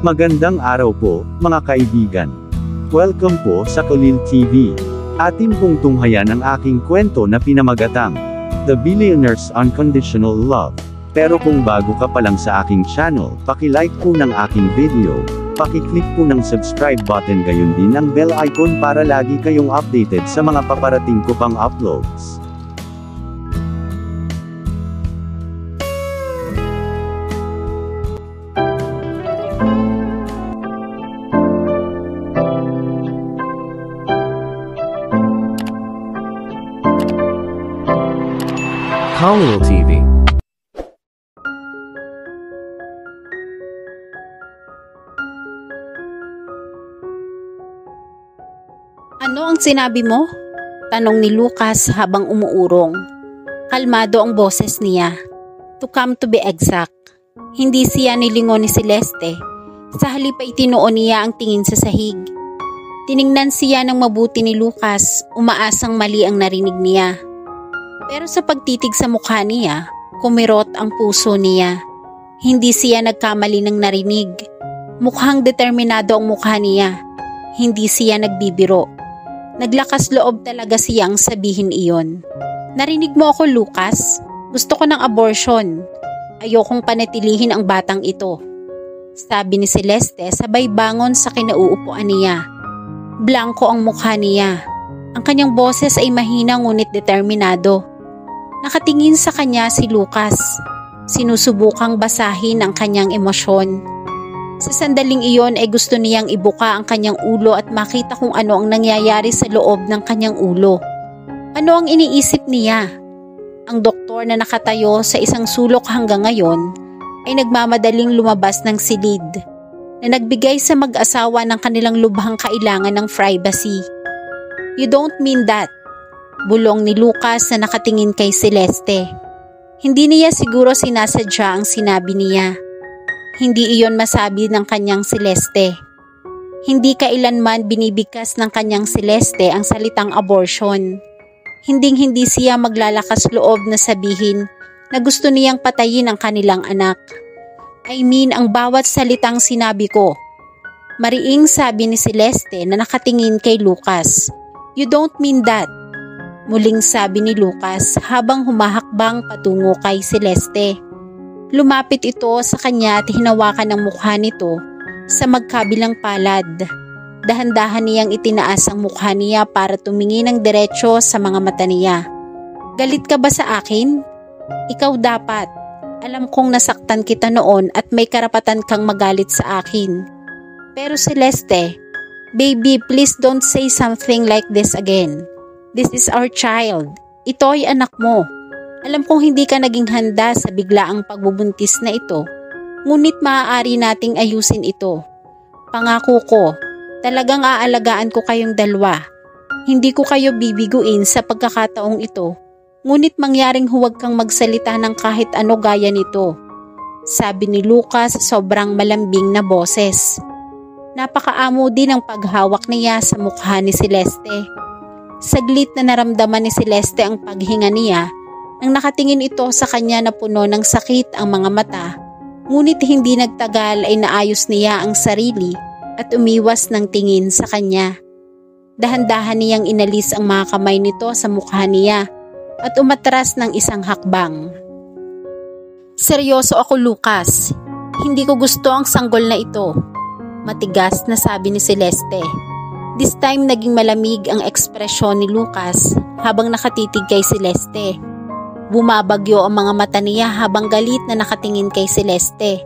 Magandang araw po, mga kaibigan. Welcome po sa Kulil TV. Atin pong tunghayan ang aking kwento na pinamagatang The Billionaire's Unconditional Love. Pero kung bago ka pa lang sa aking channel, paki-like po ng aking video, paki-click po ng subscribe button gayon din ang bell icon para lagi kayong updated sa mga paparating ko pang uploads. Kulil TV. Ano ang sinabi mo? Tanong ni Lucas habang umuurong. Kalmado ang boses niya. To come to be exact, hindi siya nilingon ni Celeste. Sa halip ay tinuon niya ang tingin sa sahig. Tiningnan siya ng mabuti ni Lucas, umaasang mali ang narinig niya. Pero sa pagtitig sa mukha niya, kumirot ang puso niya. Hindi siya nagkamali ng narinig. Mukhang determinado ang mukha niya. Hindi siya nagbibiro. Naglakas loob talaga siyang sabihin iyon. Narinig mo ako, Lucas? Gusto ko ng abortion. Ayokong panatilihin ang batang ito. Sabi ni Celeste sabay bangon sa kinauupuan niya. Blanko ang mukha niya. Ang kanyang boses ay mahina ngunit determinado. Nakatingin sa kanya si Lucas. Sinusubukang basahin ang kanyang emosyon. Sa sandaling iyon ay gusto niyang ibuka ang kanyang ulo at makita kung ano ang nangyayari sa loob ng kanyang ulo. Ano ang iniisip niya? Ang doktor na nakatayo sa isang sulok hanggang ngayon ay nagmamadaling lumabas ng silid na nagbigay sa mag-asawa ng kanilang lubhang kailangan ng privacy. You don't mean that? Bulong ni Lucas na nakatingin kay Celeste. Hindi niya siguro sinasadya ang sinabi niya. Hindi iyon masabi ng kanyang Celeste. Hindi kailanman binibigkas ng kanyang Celeste ang salitang abortion. Hinding-hindi siya maglalakas loob na sabihin na gusto niyang patayin ang kanilang anak. I mean ang bawat salitang sinabi ko. Mariing sabi ni Celeste na nakatingin kay Lucas. You don't mean that. Muling sabi ni Lucas habang humahakbang patungo kay Celeste. Lumapit ito sa kanya at hinawakan ang mukha nito sa magkabilang palad. Dahan-dahan niyang itinaas ang mukha niya para tumingin ng diretsyo sa mga mata niya. Galit ka ba sa akin? Ikaw dapat. Alam kong nasaktan kita noon at may karapatan kang magalit sa akin. Pero Celeste, baby, please don't say something like this again. This is our child. Ito ay anak mo. Alam kong hindi ka naging handa sa biglaang pagbubuntis na ito. Ngunit maaari nating ayusin ito. Pangako ko, talagang aalagaan ko kayong dalawa. Hindi ko kayo bibiguin sa pagkakataong ito. Ngunit mangyaring huwag kang magsalita ng kahit ano gaya nito. Sabi ni Lucas sa sobrang malambing na boses. Napakaamo din ang paghawak niya sa mukha ni Celeste. Saglit na naramdaman ni Celeste ang paghinga niya nang nakatingin ito sa kanya na puno ng sakit ang mga mata, ngunit hindi nagtagal ay naayos niya ang sarili at umiwas ng tingin sa kanya. Dahan-dahan niyang inalis ang mga kamay nito sa mukha niya at umatras ng isang hakbang. Seryoso ako, Lucas. Hindi ko gusto ang sanggol na ito. Matigas na sabi ni Celeste. This time naging malamig ang ekspresyon ni Lucas habang nakatitig kay Celeste. Bumabagyo ang mga mata niya habang galit na nakatingin kay Celeste.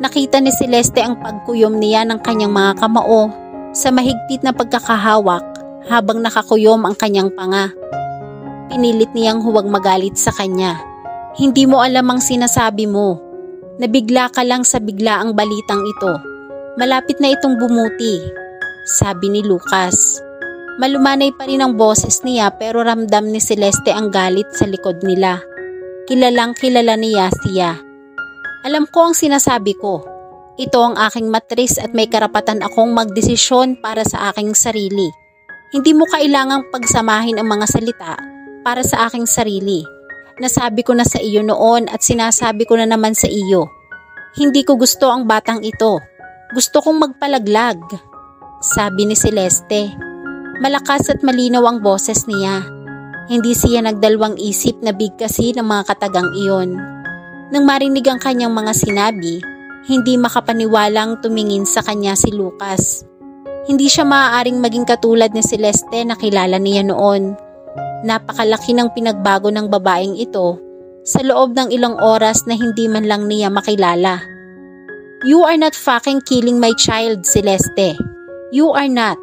Nakita ni Celeste ang pagkuyom niya ng kanyang mga kamao sa mahigpit na pagkakahawak habang nakakuyom ang kanyang panga. Pinilit niyang huwag magalit sa kanya. Hindi mo alam ang sinasabi mo. Nabigla ka lang sa biglaang balitang ito. Malapit na itong bumuti. Sabi ni Lucas. Malumanay pa rin ang boses niya pero ramdam ni Celeste ang galit sa likod nila. Kilalang kilala niya siya. Alam ko ang sinasabi ko. Ito ang aking matris at may karapatan akong magdesisyon para sa aking sarili. Hindi mo kailangang pagsamahin ang mga salita para sa aking sarili. Nasabi ko na sa iyo noon at sinasabi ko na naman sa iyo. Hindi ko gusto ang batang ito. Gusto kong magpalaglag, sabi ni Celeste. Malakas at malinaw ang boses niya. Hindi siya nagdalawang isip na bigkasin ng mga katagang iyon. Nang marinig ang kanyang mga sinabi, hindi makapaniwalang tumingin sa kanya si Lucas. Hindi siya maaaring maging katulad ni Celeste na kilala niya noon. Napakalaki ng pinagbago ng babaeng ito sa loob ng ilang oras na hindi man lang niya makilala. You are not fucking killing my child, Celeste. You are not.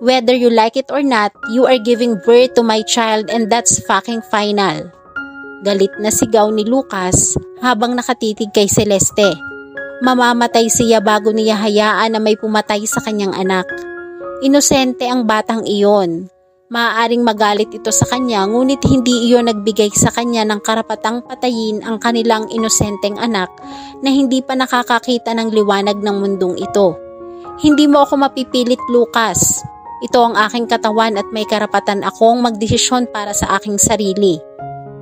Whether you like it or not, you are giving birth to my child and that's fucking final. Galit na sigaw ni Lucas habang nakatitig kay Celeste. Mamamatay siya bago niya hayaan na may pumatay sa kanyang anak. Inosente ang batang iyon. Maaaring magalit ito sa kanya ngunit hindi iyon nagbigay sa kanya ng karapatang patayin ang kanilang inosenteng anak na hindi pa nakakakita ng liwanag ng mundong ito. Hindi mo ako mapipilit, Lucas. Ito ang aking katawan at may karapatan akong magdesisyon para sa aking sarili.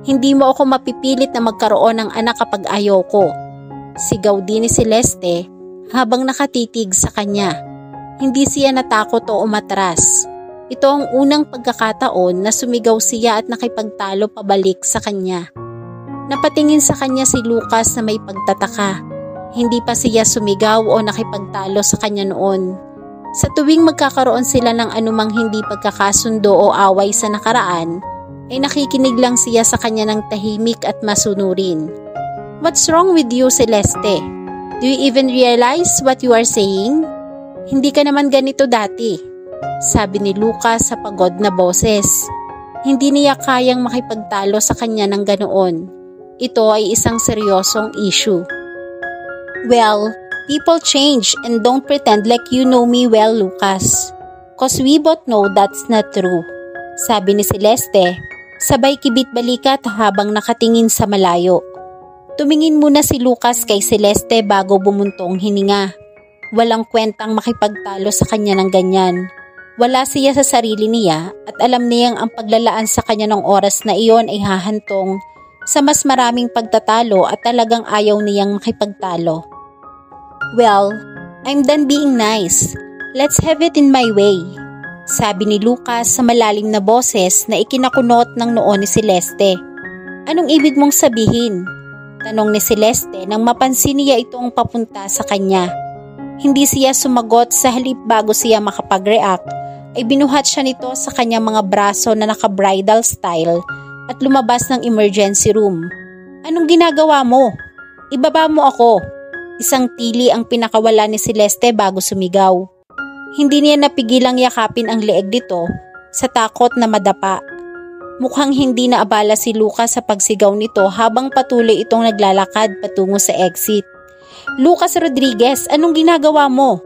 Hindi mo ako mapipilit na magkaroon ng anak kapag ayaw ko. Sigaw din ni Celeste habang nakatitig sa kanya. Hindi siya natakot o umatras. Ito ang unang pagkakataon na sumigaw siya at nakipagtalo pabalik sa kanya. Napatingin sa kanya si Lucas na may pagtataka. Hindi pa siya sumigaw o nakipagtalo sa kanya noon. Sa tuwing magkakaroon sila ng anumang hindi pagkakasundo o away sa nakaraan, ay nakikinig lang siya sa kanya ng tahimik at masunurin. What's wrong with you, Celeste? Do you even realize what you are saying? Hindi ka naman ganito dati, sabi ni Lucas sa pagod na boses. Hindi niya kayang makipagtalo sa kanya ng ganoon. Ito ay isang seryosong issue. Well, people change and don't pretend like you know me well, Lucas. Cause we both know that's not true, sabi ni Celeste, sabay kibit balikat habang nakatingin sa malayo. Tumingin muna si Lucas kay Celeste bago bumuntong hininga. Walang kwentang makipagtalo sa kanya ng ganyan. Wala siya sa sarili niya at alam niyang ang paglalaan sa kanya ng oras na iyon ay hahantong sa mas maraming pagtatalo at talagang ayaw niyang makipagtalo. Well, I'm done being nice. Let's have it in my way, sabi ni Lucas sa malalim na boses na ikinakunot ng noo ni Celeste. Anong ibig mong sabihin? Tanong ni Celeste nang mapansin niya itong papunta sa kanya. Hindi siya sumagot, sa halip bago siya makapag-react ay binuhat siya nito sa kanyang mga braso na naka-bridal style at lumabas ng emergency room. Anong ginagawa mo? Ibaba mo ako. Isang tili ang pinakawala ni Celeste bago sumigaw. Hindi niya napigilang yakapin ang leeg nito sa takot na madapa. Mukhang hindi na abala si Lucas sa pagsigaw nito habang patuloy itong naglalakad patungo sa exit. Lucas Rodriguez, anong ginagawa mo?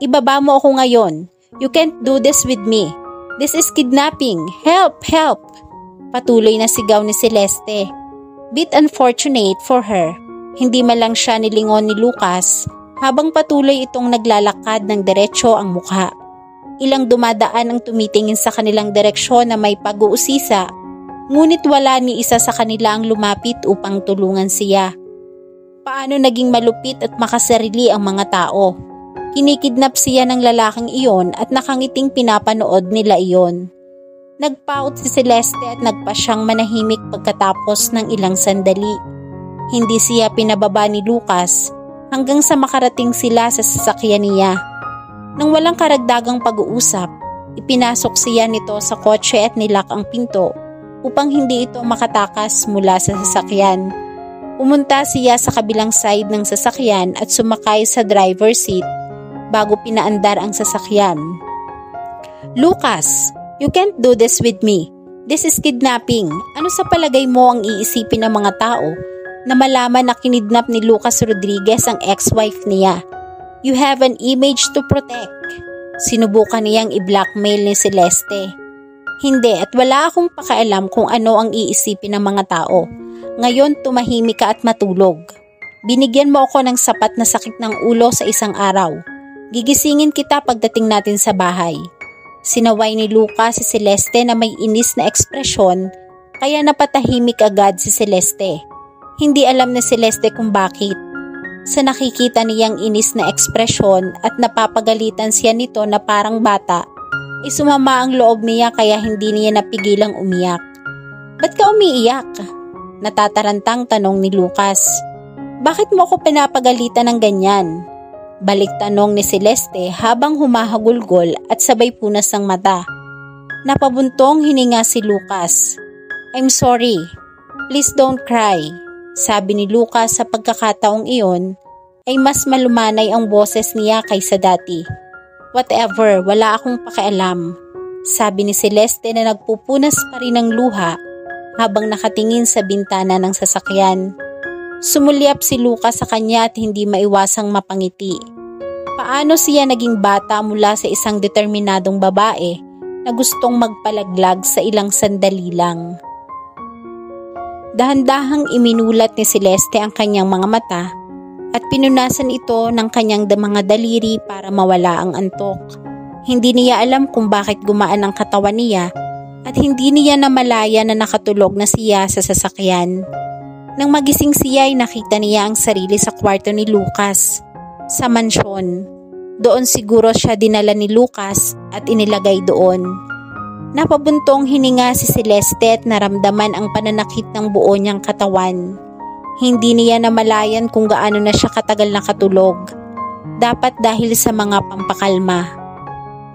Ibaba mo ako ngayon. You can't do this with me. This is kidnapping. Help! Help! Patuloy na sigaw ni Celeste. Bit unfortunate for her. Hindi man lang siya nilingon ni Lucas habang patuloy itong naglalakad ng diretsyo ang mukha. Ilang dumadaan ang tumitingin sa kanilang direksyon na may pag-uusisa, ngunit wala ni isa sa kanila ang lumapit upang tulungan siya. Paano naging malupit at makasarili ang mga tao? Kinikidnap siya ng lalaking iyon at nakangiting pinapanood nila iyon. Nagpaut si Celeste at nagpa siyang manahimik pagkatapos ng ilang sandali. Hindi siya pinababa ni Lucas hanggang sa makarating sila sa sasakyan niya. Nang walang karagdagang pag-uusap, ipinasok siya nito sa kotse at nilak ang pinto upang hindi ito makatakas mula sa sasakyan. Pumunta siya sa kabilang side ng sasakyan at sumakay sa driver's seat bago pinaandar ang sasakyan. Lucas, you can't do this with me. This is kidnapping. Ano sa palagay mo ang iisipin ng mga tao na malaman na kinidnap ni Lucas Rodriguez ang ex-wife niya? You have an image to protect. Sinubukan niyang i-blackmail ni Celeste. Hindi, at wala akong pakialam kung ano ang iisipin ng mga tao. Ngayon tumahimik ka at matulog. Binigyan mo ako ng sapat na sakit ng ulo sa isang araw. Gigisingin kita pagdating natin sa bahay. Sinaway ni Lucas si Celeste na may inis na ekspresyon, kaya napatahimik agad si Celeste. Hindi alam ni Celeste kung bakit. Sa nakikita niyang inis na ekspresyon at napapagalitan siya nito na parang bata, sumama ang loob niya kaya hindi niya napigilang umiyak. "Ba't ka umiiyak?" Natatarantang tanong ni Lucas. "Bakit mo ako pinapagalitan ng ganyan?" Balik tanong ni Celeste habang humahagulgol at sabay punas ng mata. Napabuntong hininga si Lucas. "I'm sorry. Please don't cry." Sabi ni Lucas sa pagkakataong iyon ay mas malumanay ang boses niya kaysa dati. "Whatever, wala akong pakialam." Sabi ni Celeste na nagpupunas pa rin ng luha habang nakatingin sa bintana ng sasakyan. Sumulyap si Lucas sa kanya at hindi maiwasang mapangiti. Paano siya naging bata mula sa isang determinadong babae na gustong magpalaglag sa ilang sandali lang? Dahan-dahang iminulat ni Celeste ang kanyang mga mata at pinunasan ito ng kanyang mga daliri para mawala ang antok. Hindi niya alam kung bakit gumaan ang katawan niya at hindi niya namalaya na nakatulog na siya sa sasakyan. Nang magising siya ay nakita niya ang sarili sa kwarto ni Lucas, sa mansyon. Doon siguro siya dinala ni Lucas at inilagay doon. Napabuntong hininga si Celeste at naramdaman ang pananakit ng buo niyang katawan. Hindi niya namalayan kung gaano na siya katagal nakatulog. Dapat dahil sa mga pampakalma.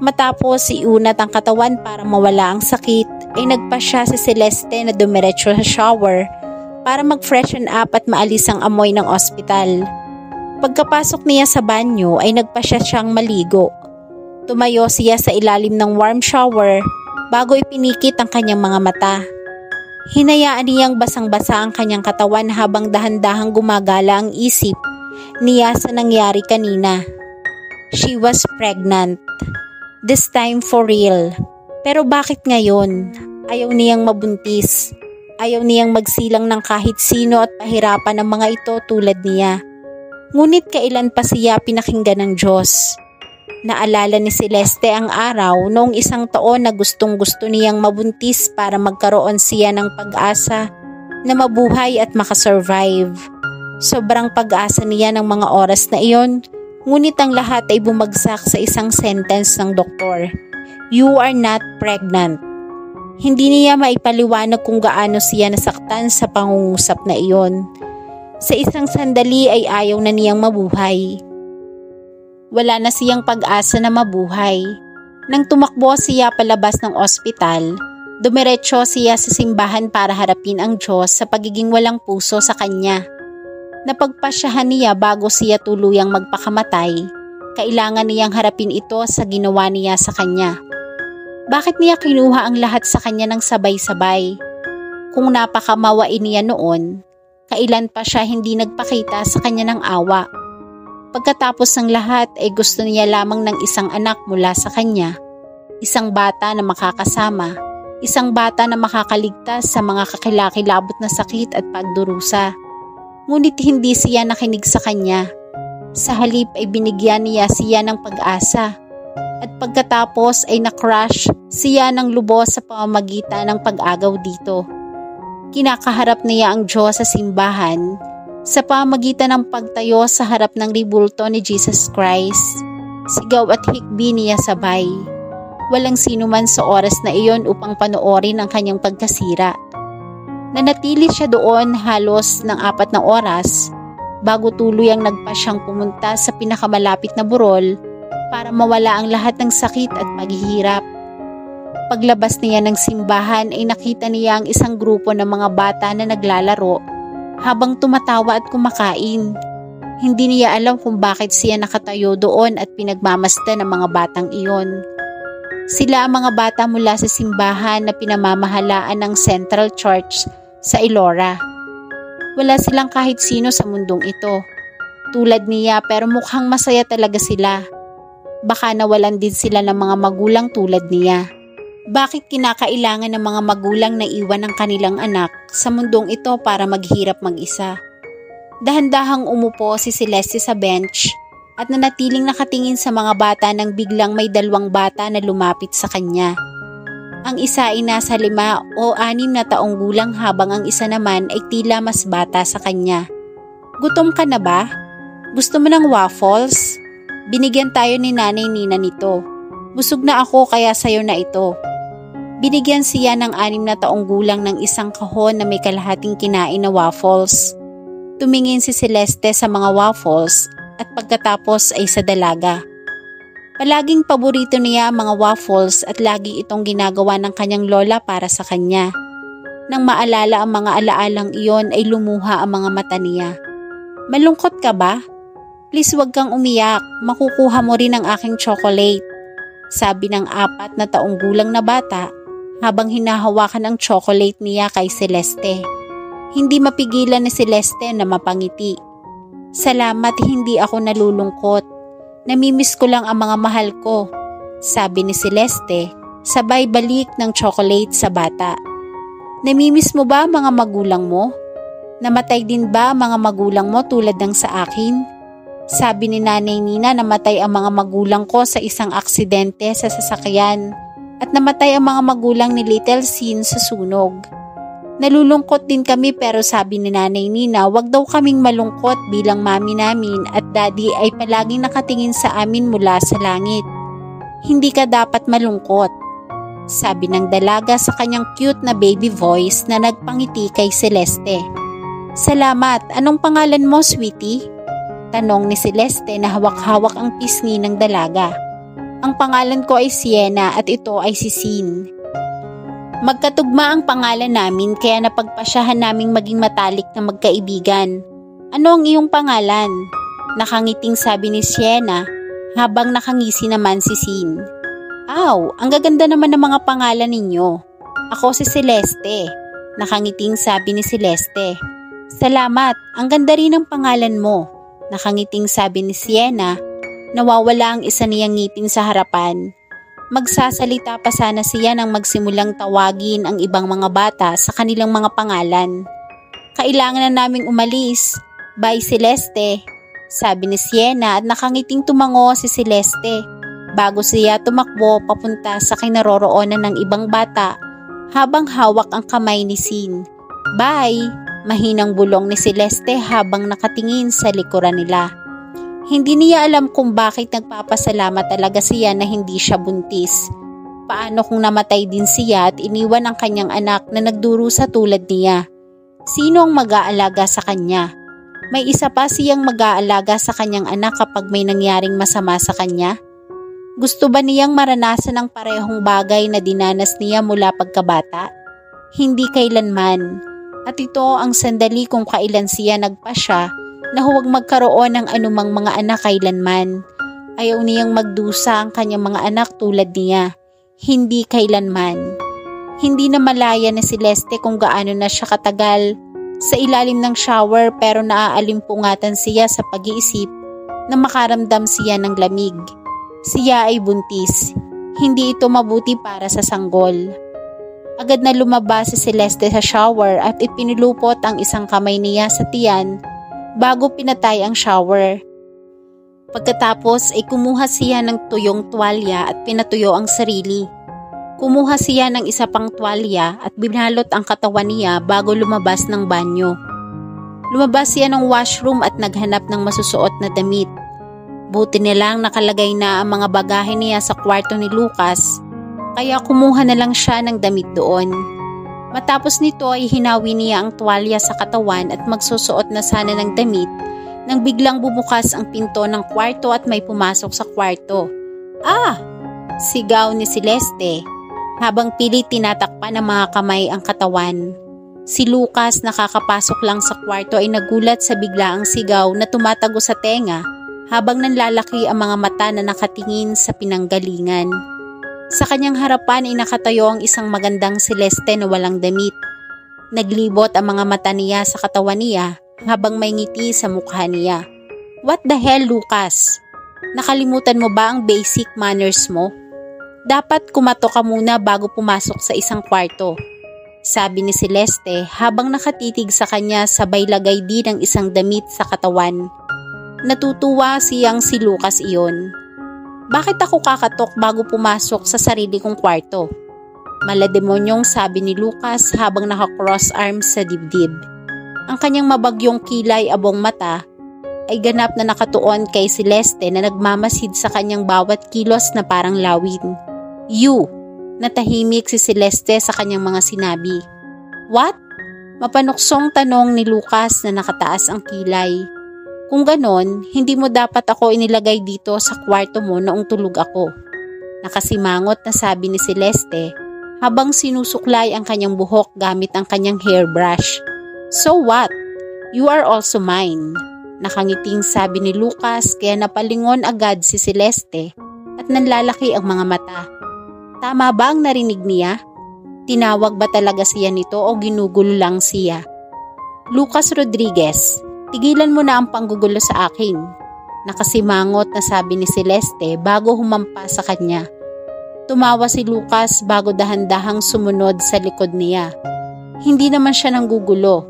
Matapos iunat ang katawan para mawala ang sakit, ay nagpa siya si Celeste na dumiretso sa shower para mag-freshen up at maalis ang amoy ng ospital. Pagkapasok niya sa banyo ay nagpa siyang maligo. Tumayo siya sa ilalim ng warm shower bago ipinikit ang kanyang mga mata. Hinayaan niyang basang-basa ang kanyang katawan habang dahan-dahang gumagala ang isip niya sa nangyari kanina. She was pregnant. This time for real. Pero bakit ngayon? Ayaw niyang mabuntis. Ayaw niyang magsilang ng kahit sino at pahirapan ang mga ito tulad niya. Ngunit kailan pa siya pinakinggan ng Diyos? Naalala ni Celeste ang araw noong isang taon na gustong-gusto niyang mabuntis para magkaroon siya ng pag-asa na mabuhay at makasurvive. Sobrang pag-asa niya ng mga oras na iyon, ngunit ang lahat ay bumagsak sa isang sentence ng doktor. You are not pregnant. Hindi niya maipaliwanag kung gaano siya nasaktan sa pangungusap na iyon. Sa isang sandali ay ayaw na niyang mabuhay. Wala na siyang pag-asa na mabuhay. Nang tumakbo siya palabas ng ospital, dumiretso siya sa simbahan para harapin ang Diyos sa pagiging walang puso sa kanya. Napagpasyahan niya bago siya tuluyang magpakamatay. Kailangan niyang harapin ito sa ginawa niya sa kanya. Bakit niya kinuha ang lahat sa kanya ng sabay-sabay? Kung napakamawain niya noon, kailan pa siya hindi nagpakita sa kanya ng awa? Pagkatapos ng lahat ay gusto niya lamang ng isang anak mula sa kanya, isang bata na makakasama, isang bata na makakaligtas sa mga kakilakilabot na sakit at pagdurusa. Ngunit hindi siya nakinig sa kanya. Sa halip ay binigyan niya siya ng pag-asa. At pagkatapos ay na-crush siya ng lubos sa pamamagitan ng pag-agaw dito. Kinakaharap niya ang Diyos sa simbahan sa pamamagitan ng pagtayo sa harap ng ribulto ni Jesus Christ. Sigaw at hikbi niya sabay. Walang sino man sa oras na iyon upang panoorin ang kanyang pagkasira. Nanatili siya doon halos ng 4 na oras bago tuluyang nagpa siyang pumunta sa pinakamalapit na burol para mawala ang lahat ng sakit at paghihirap. Paglabas niya ng simbahan ay nakita niya ang isang grupo ng mga bata na naglalaro habang tumatawa at kumakain. Hindi niya alam kung bakit siya nakatayo doon at pinagmamasdan ng mga batang iyon. Sila ang mga bata mula sa simbahan na pinamamahalaan ng Central Church sa Elora. Wala silang kahit sino sa mundong ito. Tulad niya pero mukhang masaya talaga sila. Baka nawalan din sila ng mga magulang tulad niya. Bakit kinakailangan ng mga magulang na iwan ang kanilang anak sa mundong ito para maghirap mag-isa? Dahan-dahang umupo si Celeste sa bench at nanatiling nakatingin sa mga bata nang biglang may 2 bata na lumapit sa kanya. Ang isa ay nasa 5 o 6 na taong gulang habang ang isa naman ay tila mas bata sa kanya. "Gutom ka na ba?" Gusto mo ng waffles? Binigyan tayo ni Nanay Nina nito. Busog na ako kaya sayo na ito. Binigyan siya ng 6 na taong gulang ng isang kahon na may kalahating kinain na waffles. Tumingin si Celeste sa mga waffles at pagkatapos ay sa dalaga. Palaging paborito niya ang mga waffles at lagi itong ginagawa ng kanyang lola para sa kanya. Nang maalala ang mga alaalang iyon ay lumuha ang mga mata niya. Malungkot ka ba? Please wag kang umiyak, makukuha mo rin ang aking chocolate. Sabi ng 4 na taong gulang na bata habang hinahawakan ang chocolate niya kay Celeste. Hindi mapigilan ni Celeste na mapangiti. Salamat, hindi ako nalulungkot. Namimiss ko lang ang mga mahal ko, sabi ni Celeste sabay balik ng chocolate sa bata. Namimiss mo ba mga magulang mo? Namatay din ba ang mga magulang mo tulad ng sa akin? Sabi ni Nanay Nina namatay ang mga magulang ko sa isang aksidente sa sasakyan at namatay ang mga magulang ni Little Sin sa sunog. Nalulungkot din kami pero sabi ni Nanay Nina wag daw kaming malungkot bilang mami namin at daddy ay palaging nakatingin sa amin mula sa langit. Hindi ka dapat malungkot, sabi ng dalaga sa kanyang cute na baby voice na nagpangiti kay Celeste. Salamat, anong pangalan mo, sweetie? Tanong ni Celeste na hawak-hawak ang pisngi ng dalaga. Ang pangalan ko ay Sienna at ito ay si Sin. Magkatugma ang pangalan namin kaya napagpasyahan naming maging matalik na magkaibigan. Ano ang iyong pangalan? Nakangiting sabi ni Sienna habang nakangisi naman si Sin. Aw, ang gaganda naman ng mga pangalan ninyo. Ako si Celeste. Nakangiting sabi ni Celeste. Salamat, ang ganda rin ng pangalan mo. Nakangiting sabi ni Sienna, nawawala ang isa niyang ngipin sa harapan. Magsasalita pa sana siya nang magsimulang tawagin ang ibang mga bata sa kanilang mga pangalan. Kailangan na naming umalis. Bye Celeste, sabi ni Sienna at nakangiting tumango si Celeste bago siya tumakbo papunta sa kinaroroonan ng ibang bata habang hawak ang kamay ni Sin. Bye! Mahinang bulong ni Celeste habang nakatingin sa likuran nila. Hindi niya alam kung bakit nagpapasalamat talaga siya na hindi siya buntis. Paano kung namatay din siya at iniwan ang kanyang anak na nagdurusa tulad niya? Sino ang mag-aalaga sa kanya? May isa pa siyang mag-aalaga sa kanyang anak kapag may nangyaring masama sa kanya? Gusto ba niyang maranasan ang parehong bagay na dinanas niya mula pagkabata? Hindi kailanman. At ito ang sandali kung kailan siya nagpasya na huwag magkaroon ng anumang mga anak kailanman. Ayaw niyang magdusa ang kanyang mga anak tulad niya. Hindi kailanman. Hindi na malaya ni Celeste kung gaano na siya katagal sa ilalim ng shower pero naaalimpungatan siya sa pag-iisip na makaramdam siya ng lamig. Siya ay buntis. Hindi ito mabuti para sa sanggol. Agad na lumabas si Celeste sa shower at ipinulupot ang isang kamay niya sa tiyan bago pinatay ang shower. Pagkatapos ay kumuha siya ng tuyong tuwalya at pinatuyo ang sarili. Kumuha siya ng isa pang tuwalya at binalot ang katawan niya bago lumabas ng banyo. Lumabas siya ng washroom at naghanap ng masusuot na damit. Buti nilang nakalagay na ang mga bagahe niya sa kwarto ni Lucas. Kaya kumuha na lang siya ng damit doon. Matapos nito ay hinawi niya ang tuwalya sa katawan at magsusuot na sana ng damit nang biglang bumukas ang pinto ng kwarto at may pumasok sa kwarto. Ah! Sigaw ni Celeste habang pilit tinatakpan ng mga kamay ang katawan. Si Lucas nakakapasok lang sa kwarto ay nagulat sa biglaang sigaw na tumatago sa tenga habang nanlalaki ang mga mata na nakatingin sa pinanggalingan. Sa kanyang harapan ay nakatayo ang isang magandang Celeste na walang damit. Naglibot ang mga mata niya sa katawan niya habang may ngiti sa mukha niya. What the hell, Lucas? Nakalimutan mo ba ang basic manners mo? Dapat kumato ka muna bago pumasok sa isang kwarto, sabi ni Celeste habang nakatitig sa kanya sabay lagay din ng isang damit sa katawan. Natutuwa siyang si Lucas iyon. Bakit ako kakatok bago pumasok sa sarili kong kwarto? Malademonyong sabi ni Lucas habang naka-cross arms sa dibdib. Ang kanyang mabagyong kilay abong mata ay ganap na nakatuon kay Celeste na nagmamasid sa kanyang bawat kilos na parang lawin. You! Natahimik si Celeste sa kanyang mga sinabi. What? Mapanuksong tanong ni Lucas na nakataas ang kilay. Kung ganon, hindi mo dapat ako inilagay dito sa kwarto mo noong tulog ako. Nakasimangot na sabi ni Celeste habang sinusuklay ang kanyang buhok gamit ang kanyang hairbrush. So what? You are also mine. Nakangiting sabi ni Lucas kaya napalingon agad si Celeste at nanlalaki ang mga mata. Tama ba ang narinig niya? Tinawag ba talaga siya nito o ginugulo lang siya? Lucas Rodriguez, tigilan mo na ang panggugulo sa akin. Nakasimangot na sabi ni Celeste bago humampa sa kanya. Tumawa si Lucas bago dahan-dahang sumunod sa likod niya. Hindi naman siya nanggugulo.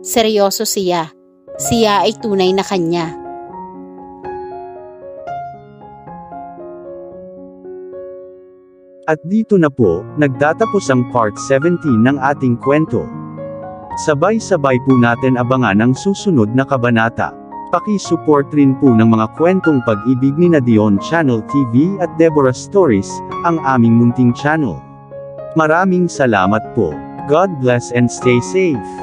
Seryoso siya. Siya ay tunay na kanya. At dito na po, nagtatapos ang part 17 ng ating kwento. Sabay-sabay po natin abangan ang susunod na kabanata. Paki-support rin po ng mga kwentong pag-ibig ni Dion Channel TV at Deborah Stories, ang aming munting channel. Maraming salamat po. God bless and stay safe.